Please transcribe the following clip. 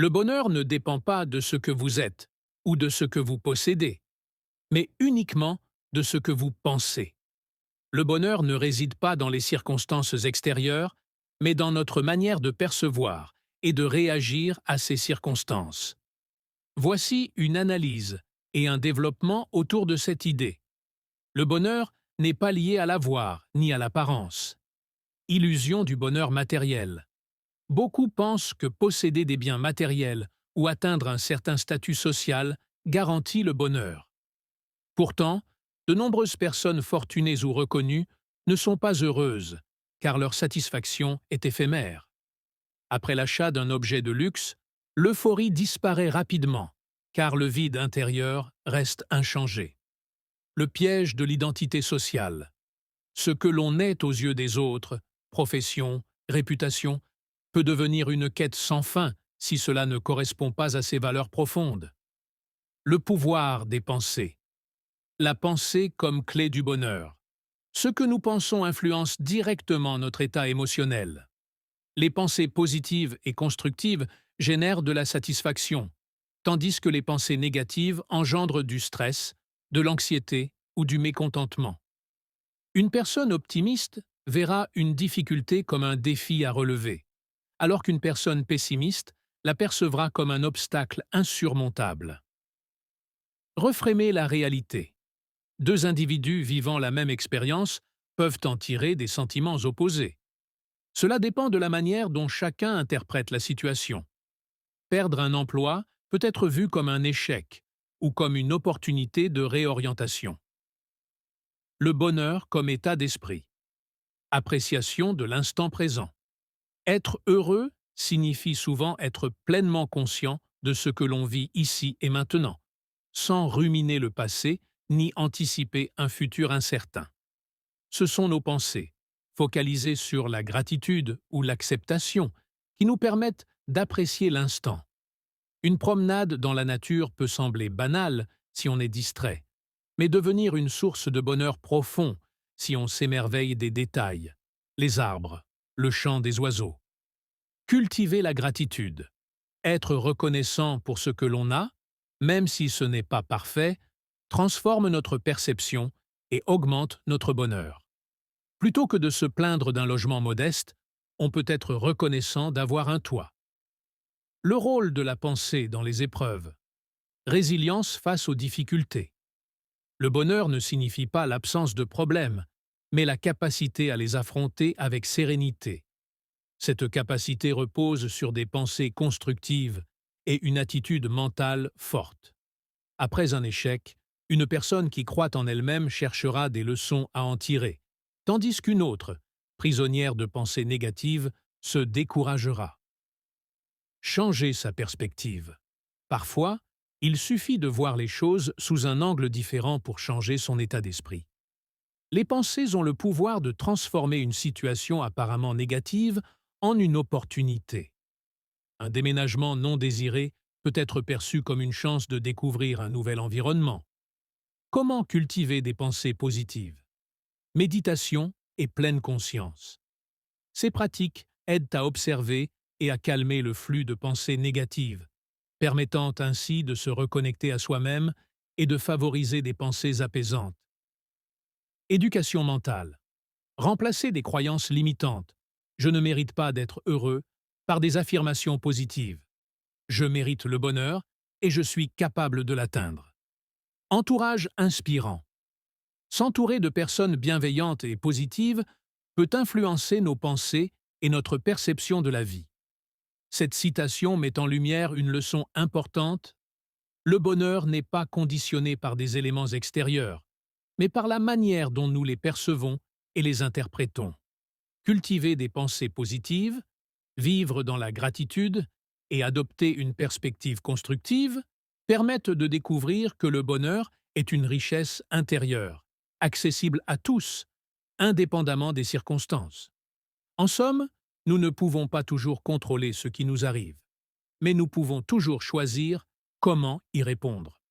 Le bonheur ne dépend pas de ce que vous êtes ou de ce que vous possédez, mais uniquement de ce que vous pensez. Le bonheur ne réside pas dans les circonstances extérieures, mais dans notre manière de percevoir et de réagir à ces circonstances. Voici une analyse et un développement autour de cette idée. Le bonheur n'est pas lié à l'avoir ni à l'apparence. Illusion du bonheur matériel. Beaucoup pensent que posséder des biens matériels ou atteindre un certain statut social garantit le bonheur. Pourtant, de nombreuses personnes fortunées ou reconnues ne sont pas heureuses, car leur satisfaction est éphémère. Après l'achat d'un objet de luxe, l'euphorie disparaît rapidement, car le vide intérieur reste inchangé. Le piège de l'identité sociale. Ce que l'on est aux yeux des autres, profession, réputation, peut devenir une quête sans fin si cela ne correspond pas à ses valeurs profondes. Le pouvoir des pensées. La pensée comme clé du bonheur. Ce que nous pensons influence directement notre état émotionnel. Les pensées positives et constructives génèrent de la satisfaction, tandis que les pensées négatives engendrent du stress, de l'anxiété ou du mécontentement. Une personne optimiste verra une difficulté comme un défi à relever, alors qu'une personne pessimiste l'apercevra comme un obstacle insurmontable. Refrémer la réalité. Deux individus vivant la même expérience peuvent en tirer des sentiments opposés. Cela dépend de la manière dont chacun interprète la situation. Perdre un emploi peut être vu comme un échec ou comme une opportunité de réorientation. Le bonheur comme état d'esprit. Appréciation de l'instant présent. Être heureux signifie souvent être pleinement conscient de ce que l'on vit ici et maintenant, sans ruminer le passé ni anticiper un futur incertain. Ce sont nos pensées, focalisées sur la gratitude ou l'acceptation, qui nous permettent d'apprécier l'instant. Une promenade dans la nature peut sembler banale si on est distrait, mais devenir une source de bonheur profond si on s'émerveille des détails, les arbres, le chant des oiseaux. Cultiver la gratitude. Être reconnaissant pour ce que l'on a, même si ce n'est pas parfait, transforme notre perception et augmente notre bonheur. Plutôt que de se plaindre d'un logement modeste, on peut être reconnaissant d'avoir un toit. Le rôle de la pensée dans les épreuves. Résilience face aux difficultés. Le bonheur ne signifie pas l'absence de problèmes, mais la capacité à les affronter avec sérénité. Cette capacité repose sur des pensées constructives et une attitude mentale forte. Après un échec, une personne qui croit en elle-même cherchera des leçons à en tirer, tandis qu'une autre, prisonnière de pensées négatives, se découragera. Changer sa perspective. Parfois, il suffit de voir les choses sous un angle différent pour changer son état d'esprit. Les pensées ont le pouvoir de transformer une situation apparemment négative en une opportunité. Un déménagement non désiré peut être perçu comme une chance de découvrir un nouvel environnement. Comment cultiver des pensées positives? Méditation et pleine conscience. Ces pratiques aident à observer et à calmer le flux de pensées négatives, permettant ainsi de se reconnecter à soi-même et de favoriser des pensées apaisantes. Éducation mentale. Remplacer des croyances limitantes. Je ne mérite pas d'être heureux par des affirmations positives. Je mérite le bonheur et je suis capable de l'atteindre. Entourage inspirant. S'entourer de personnes bienveillantes et positives peut influencer nos pensées et notre perception de la vie. Cette citation met en lumière une leçon importante. Le bonheur n'est pas conditionné par des éléments extérieurs, mais par la manière dont nous les percevons et les interprétons. Cultiver des pensées positives, vivre dans la gratitude et adopter une perspective constructive permettent de découvrir que le bonheur est une richesse intérieure, accessible à tous, indépendamment des circonstances. En somme, nous ne pouvons pas toujours contrôler ce qui nous arrive, mais nous pouvons toujours choisir comment y répondre.